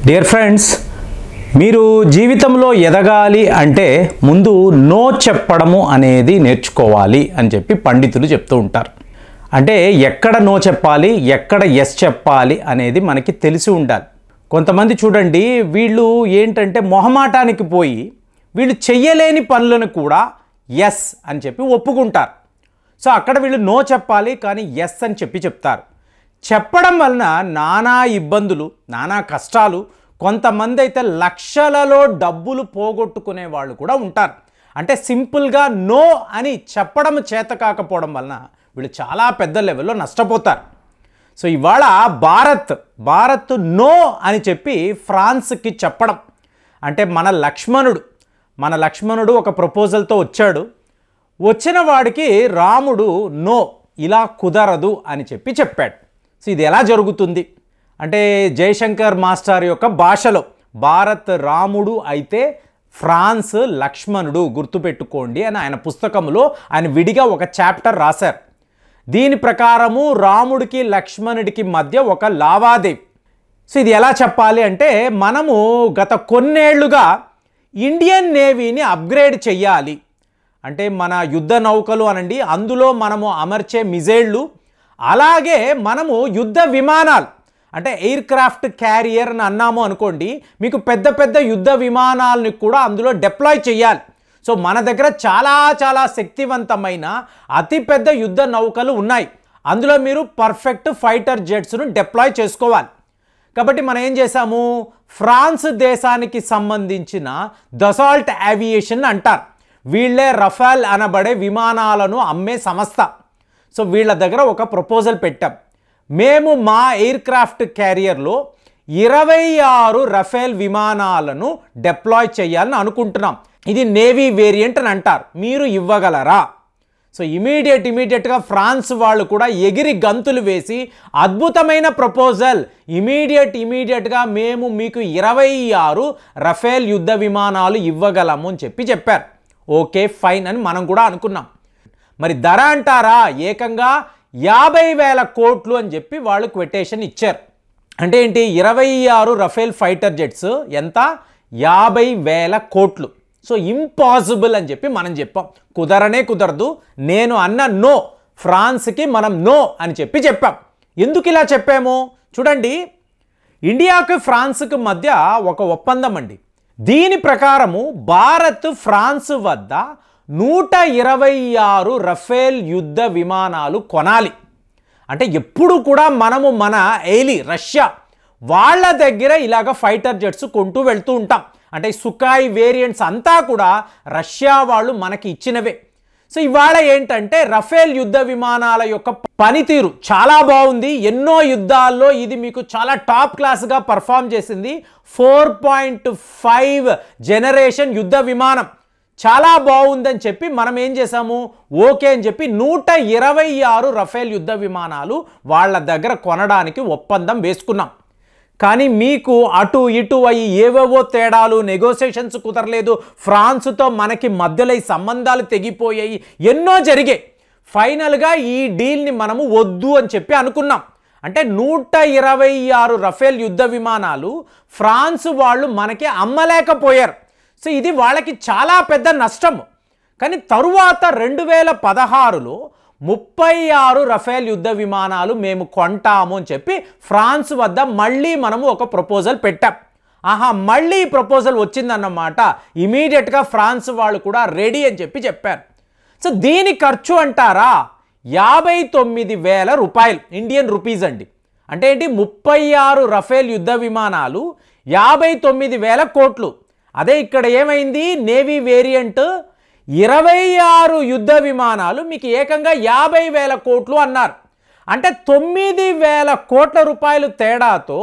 Dear friends, మీరు జీవితంలో ఎదగాలి అంటే ముందు నో చెప్పడము అనేది నేర్చుకోవాలి అని చెప్పి పండితులు చెప్తూ ఉంటారు. అంటే ఎక్కడ నో చెప్పాలి, ఎక్కడ ఎస్ చెప్పాలి అనేది మనకి తెలిసి ఉండాలి. కొంతమంది చూడండి, వీళ్ళు ఏంటంటే మొహమాటానికి పోయి వీళ్ళు చెయ్యలేని పనులను కూడా ఎస్ అని చెప్పి ఒప్పుకుంటారు. సో అక్కడ వీళ్ళు నో చెప్పాలి, కానీ ఎస్ అని చెప్తారు. చెప్పడం వలన నానా ఇబ్బందులు, నానా కష్టాలు, కొంతమంది అయితే లక్షలలో డబ్బులు పోగొట్టుకునే వాళ్ళు కూడా ఉంటారు. అంటే సింపుల్గా నో అని చెప్పడం చేత కాకపోవడం వలన వీళ్ళు చాలా పెద్ద లెవెల్లో నష్టపోతారు. సో ఇవాళ భారత్ నో అని చెప్పి ఫ్రాన్స్కి చెప్పడం, అంటే మన లక్ష్మణుడు ఒక ప్రపోజల్తో వచ్చాడు. వచ్చిన వాడికి రాముడు నో, ఇలా కుదరదు అని చెప్పాడు. సో ఇది ఎలా జరుగుతుంది అంటే, జయశంకర్ మాస్టర్ యొక్క భాషలో భారత్ రాముడు అయితే ఫ్రాన్స్ లక్ష్మణుడు, గుర్తుపెట్టుకోండి అని ఆయన పుస్తకంలో ఆయన విడిగా ఒక చాప్టర్ రాశారు. దీని ప్రకారము రాముడికి లక్ష్మణుడికి మధ్య ఒక లావాదేవీ. సో ఇది ఎలా చెప్పాలి అంటే, మనము గత కొన్నేళ్లుగా ఇండియన్ నేవీని అప్గ్రేడ్ చెయ్యాలి. అంటే మన యుద్ధ నౌకలు అనండి, అందులో మనము అమర్చే మిజైళ్ళు, అలాగే మనము యుద్ధ విమానాలు అంటే ఎయిర్ క్రాఫ్ట్ క్యారియర్ అని అన్నాము అనుకోండి, మీకు పెద్ద పెద్ద యుద్ధ విమానాలని కూడా అందులో డిప్లాయ్ చేయాలి. సో మన దగ్గర చాలా శక్తివంతమైన అతిపెద్ద యుద్ధ నౌకలు ఉన్నాయి. అందులో మీరు పర్ఫెక్ట్ ఫైటర్ జెట్స్ను డిప్లాయ్ చేసుకోవాలి. కాబట్టి మనం ఏం చేసాము, ఫ్రాన్స్ దేశానికి సంబంధించిన దసాల్ట్ ఏవియేషన్ అంటారు. వీళ్ళే రఫాల్ అనబడే విమానాలను అమ్మే సంస్థ. సో వీళ్ళ దగ్గర ఒక ప్రపోజల్ పెట్టాం. మేము మా ఎయిర్ క్రాఫ్ట్ క్యారియర్లో 26 రఫేల్ విమానాలను డిప్లాయ్ చేయాలని అనుకుంటున్నాం. ఇది నేవీ వేరియంట్ అని అంటారు. మీరు ఇవ్వగలరా? సో ఇమీడియట్గా ఫ్రాన్స్ వాళ్ళు కూడా ఎగిరి గంతులు వేసి, అద్భుతమైన ప్రపోజల్, ఇమీడియట్గా మేము మీకు 26 రఫేల్ యుద్ధ విమానాలు ఇవ్వగలము అని చెప్పారు. ఓకే ఫైన్ అని మనం కూడా అనుకున్నాం. మరి ధర అంటారా, ఏకంగా 50,000 కోట్లు అని చెప్పి వాళ్ళు క్వెటేషన్ ఇచ్చారు. అంటే ఏంటి, 26 రఫేల్ ఫైటర్ జెట్స్ ఎంత, 50,000 కోట్లు. సో ఇంపాసిబుల్ అని చెప్పి మనం చెప్పాం. కుదరదు. నేను అన్న నో, ఫ్రాన్స్కి మనం నో అని చెప్పాం. ఎందుకు ఇలా చెప్పాము చూడండి, ఇండియాకి ఫ్రాన్స్కి మధ్య ఒక ఒప్పందం అండి. దీని ప్రకారము భారత్ ఫ్రాన్స్ వద్ద 126 రఫేల్ యుద్ధ విమానాలు కొనాలి. అంటే ఎప్పుడు కూడా మనము మన రష్యా వాళ్ళ దగ్గర ఇలాగ ఫైటర్ జెట్స్ కొంటూ వెళ్తూ ఉంటాం. అంటే సుఖాయ్ వేరియంట్స్ అంతా కూడా రష్యా వాళ్ళు మనకి ఇచ్చినవే. సో ఇవాళ ఏంటంటే, రఫేల్ యుద్ధ విమానాల యొక్క పనితీరు చాలా బాగుంది. ఎన్నో యుద్ధాల్లో ఇది మీకు చాలా టాప్ క్లాస్గా పర్ఫామ్ చేసింది. 4.5 జనరేషన్ యుద్ధ విమానం చాలా బాగుందని చెప్పి మనం ఏం చేసాము, ఓకే అని చెప్పి 126 రఫేల్ యుద్ధ విమానాలు వాళ్ళ దగ్గర కొనడానికి ఒప్పందం వేసుకున్నాం. కానీ మీకు అటు ఇటు అయ్యి ఏవేవో తేడాలు, నెగోసియేషన్స్ కుదరలేదు. ఫ్రాన్స్తో మనకి మధ్యలో ఈ సంబంధాలు తెగిపోయాయి, ఎన్నో జరిగాయి. ఫైనల్గా ఈ డీల్ని మనము వద్దు అని చెప్పి అనుకున్నాం. అంటే 126 రఫేల్ యుద్ధ విమానాలు ఫ్రాన్స్ వాళ్ళు మనకి అమ్మలేకపోయారు. సో ఇది వాళ్ళకి చాలా పెద్ద నష్టం. కానీ తరువాత 2016లో 36 రఫేల్ యుద్ధ విమానాలు మేము కొంటాము అని చెప్పి ఫ్రాన్స్ వద్ద మళ్ళీ మనము ఒక ప్రపోజల్ పెట్టాం. మళ్ళీ ఈ ప్రపోజల్ వచ్చిందన్నమాట. ఇమీడియట్గా ఫ్రాన్స్ వాళ్ళు కూడా రెడీ అని చెప్పారు. సో దీని ఖర్చు అంటారా, 59,000 రూపాయలు, ఇండియన్ రూపీస్ అండి. అంటే ఏంటి, 36 రఫేల్ యుద్ధ విమానాలు 59,000 కోట్లు. అదే ఇక్కడ ఏమైంది, నేవీ వేరియంట్ 26 యుద్ధ విమానాలు మీకు ఏకంగా 50,000 కోట్లు అన్నారు. అంటే 9,000 కోట్ల రూపాయలు తేడాతో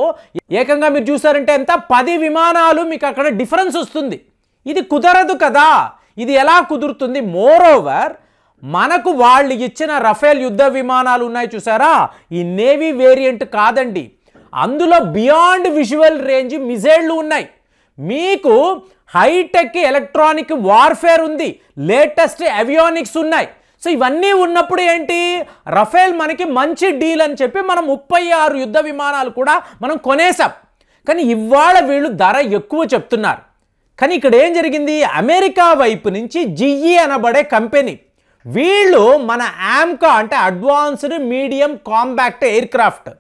ఏకంగా మీరు చూసారంటే ఎంత, 10 విమానాలు మీకు అక్కడ డిఫరెన్స్ వస్తుంది. ఇది కుదరదు కదా. ఇది ఎలా కుదురుతుంది? మోరోవర్ మనకు వాళ్ళు ఇచ్చిన రఫేల్ యుద్ధ విమానాలు ఉన్నాయి చూసారా, ఈ నేవీ వేరియంట్ కాదండి. అందులో బియాండ్ విజువల్ రేంజ్ మిజైళ్ళు ఉన్నాయి. మీకు హైటెక్ ఎలక్ట్రానిక్ వార్ఫేర్ ఉంది, లేటెస్ట్ అవియానిక్స్ ఉన్నాయి. సో ఇవన్నీ ఉన్నప్పుడు ఏంటి, రఫేల్ మనకి మంచి డీల్ అని చెప్పి మనం 36 యుద్ధ విమానాలు కూడా మనం కొనేసాం. కానీ ఇవాళ వీళ్ళు ధర ఎక్కువ చెప్తున్నారు. కానీ ఇక్కడ ఏం జరిగింది, అమెరికా వైపు నుంచి జిఈ అనబడే కంపెనీ వీళ్ళు మన ఆమ్కా అంటే advanced medium compact air craft,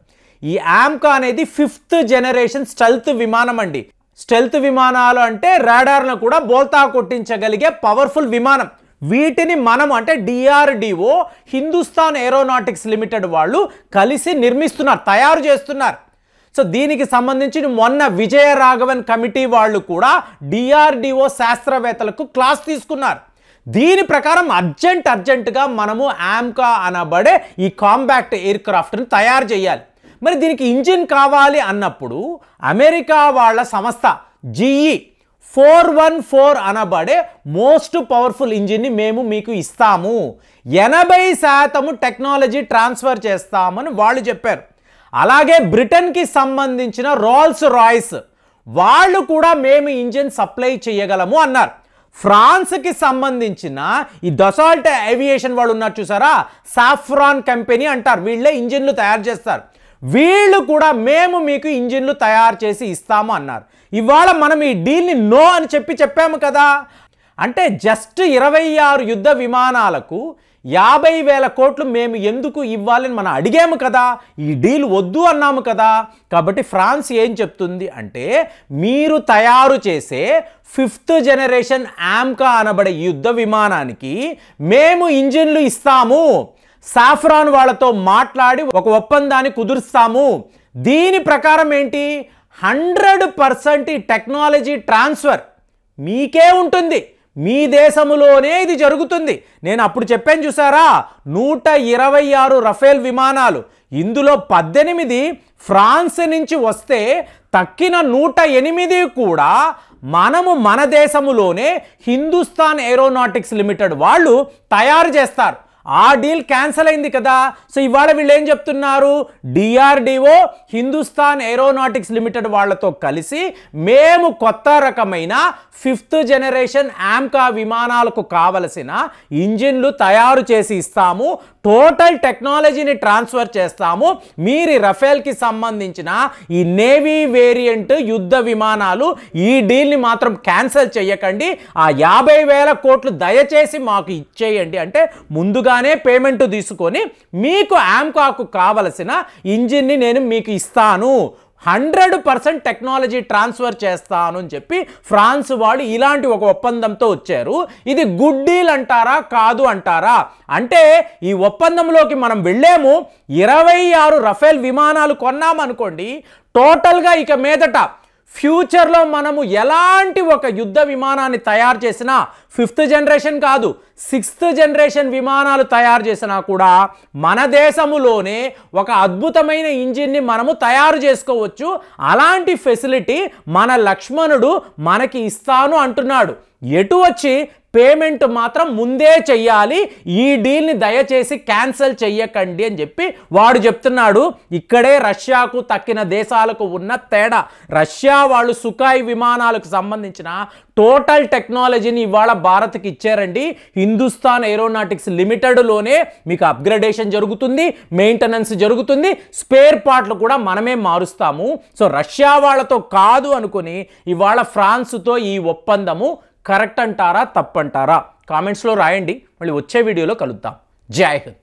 ఈ ఆమ్కా అనేది 5th జనరేషన్ స్టెల్త్ విమానం అండి. స్టెల్త్ విమానాలు అంటే రాడార్ను కూడా బోల్తా కొట్టించగలిగే పవర్ఫుల్ విమానం. వీటిని మనం అంటే డిఆర్డిఓ, హిందుస్థాన్ ఏరోనాటిక్స్ లిమిటెడ్ వాళ్ళు కలిసి నిర్మిస్తున్నారు, తయారు చేస్తున్నారు. సో దీనికి సంబంధించి మొన్న విజయ రాఘవన్ కమిటీ వాళ్ళు కూడా డిఆర్డిఓ శాస్త్రవేత్తలకు క్లాస్ తీసుకున్నారు. దీని ప్రకారం అర్జెంటుగా మనము ఆమ్కా అనబడే ఈ కాంపాక్ట్ ఎయిర్ క్రాఫ్ట్ని తయారు చేయాలి. మరి దీనికి ఇంజిన్ కావాలి అన్నప్పుడు అమెరికా వాళ్ళ సంస్థ జిఈ 414 అనబడే మోస్ట్ పవర్ఫుల్ ఇంజిన్ని మేము మీకు ఇస్తాము, 80% టెక్నాలజీ ట్రాన్స్ఫర్ చేస్తామని వాళ్ళు చెప్పారు. అలాగే బ్రిటన్కి సంబంధించిన రోల్స్ రాయ్స్ వాళ్ళు కూడా మేము ఇంజిన్ సప్లై చేయగలము అన్నారు. ఫ్రాన్స్కి సంబంధించిన ఈ దసాల్ట్ ఏవియేషన్ వాళ్ళు ఉన్నారు చూసారా, సాఫ్రాన్ కంపెనీ అంటారు, వీళ్ళే ఇంజిన్లు తయారు చేస్తారు. వీళ్ళు కూడా మేము మీకు ఇంజిన్లు తయారు చేసి ఇస్తాము అన్నారు. ఇవాళ మనం ఈ డీల్ని నో అని చెప్పాము కదా. అంటే జస్ట్ 26 యుద్ధ విమానాలకు 50,000 కోట్లు మేము ఎందుకు ఇవ్వాలని మనం అడిగాము కదా, ఈ డీల్ వద్దు అన్నాము కదా. కాబట్టి ఫ్రాన్స్ ఏం చెప్తుంది అంటే, మీరు తయారు చేసే 5th జనరేషన్ ఆమ్కా అనబడే యుద్ధ విమానానికి మేము ఇంజిన్లు ఇస్తాము, సాఫ్రాన్ వాళ్ళతో మాట్లాడి ఒక ఒప్పందాన్ని కుదురుస్తాము. దీని ప్రకారం ఏంటి, 100% ఈ టెక్నాలజీ ట్రాన్స్ఫర్ మీకే ఉంటుంది, మీ దేశంలోనే ఇది జరుగుతుంది. నేను అప్పుడు చెప్పాను చూసారా, 126 రఫేల్ విమానాలు, ఇందులో 18 ఫ్రాన్స్ నుంచి వస్తే తక్కిన 108 కూడా మనము మన దేశంలోనే హిందుస్థాన్ ఏరోనాటిక్స్ లిమిటెడ్ వాళ్ళు తయారు చేస్తారు. ఆ డీల్ క్యాన్సిల్ అయింది కదా. సో ఇవాళ వీళ్ళు ఏం చెప్తున్నారు, డిఆర్డిఓ, హిందుస్థాన్ ఏరోనాటిక్స్ లిమిటెడ్ వాళ్ళతో కలిసి మేము కొత్త రకమైన 5th జనరేషన్ ఆమ్కా విమానాలకు కావలసిన ఇంజిన్లు తయారు చేసి ఇస్తాము, టోటల్ టెక్నాలజీని ట్రాన్స్ఫర్ చేస్తాము. మీరు రఫేల్కి సంబంధించిన ఈ నేవీ వేరియంట్ యుద్ధ విమానాలు ఈ డీల్ని మాత్రం క్యాన్సిల్ చేయకండి, ఆ 50,000 కోట్లు దయచేసి మాకు ఇచ్చేయండి అంటే ముందుగానే పేమెంట్ తీసుకొని మీకు ఆమ్కాకు కావలసిన ఇంజిన్ని నేను మీకు ఇస్తాను, 100% టెక్నాలజీ ట్రాన్స్ఫర్ చేస్తాను అని చెప్పి ఫ్రాన్స్ వాళ్ళు ఇలాంటి ఒక ఒప్పందంతో వచ్చారు. ఇది గుడ్ డీల్ అంటారా కాదు అంటారా అంటే, ఈ ఒప్పందంలోకి మనం వెళ్ళాము, 26 రఫేల్ విమానాలు కొన్నామనుకోండి, టోటల్గా ఇక మీదట ఫ్యూచర్లో మనము ఎలాంటి ఒక యుద్ధ విమానాన్ని తయారు చేసినా 5th జనరేషన్ కాదు 6th జనరేషన్ విమానాలు తయారు చేసినా కూడా మన దేశములోనే ఒక అద్భుతమైన ఇంజిన్ని మనము తయారు చేసుకోవచ్చు. అలాంటి ఫెసిలిటీ మన లక్ష్మణుడు మనకి ఇస్తాను అంటున్నాడు. ఎటు వచ్చి పేమెంట్ మాత్రం ముందే చెయ్యాలి, ఈ డీల్ని దయచేసి క్యాన్సిల్ చెయ్యకండి అని చెప్పి వాడు చెప్తున్నాడు. ఇక్కడే రష్యాకు తక్కిన దేశాలకు ఉన్న తేడా. రష్యా వాళ్ళు సుఖాయ్ విమానాలకు సంబంధించిన టోటల్ టెక్నాలజీని ఇవాళ భారత్కి ఇచ్చారండి. హిందుస్థాన్ ఏరోనాటిక్స్ లిమిటెడ్లోనే మీకు అప్గ్రేడేషన్ జరుగుతుంది, మెయింటెనెన్స్ జరుగుతుంది, స్పేర్ పార్ట్లు కూడా మనమే మారుస్తాము. సో రష్యా వాళ్ళతో కాదు అనుకుని ఇవాళ ఫ్రాన్స్తో ఈ ఒప్పందము కరెక్ట్ అంటారా తప్పంటారా కామెంట్స్లో రాయండి. మళ్ళీ వచ్చే వీడియోలో కలుద్దాం. జై హింద్.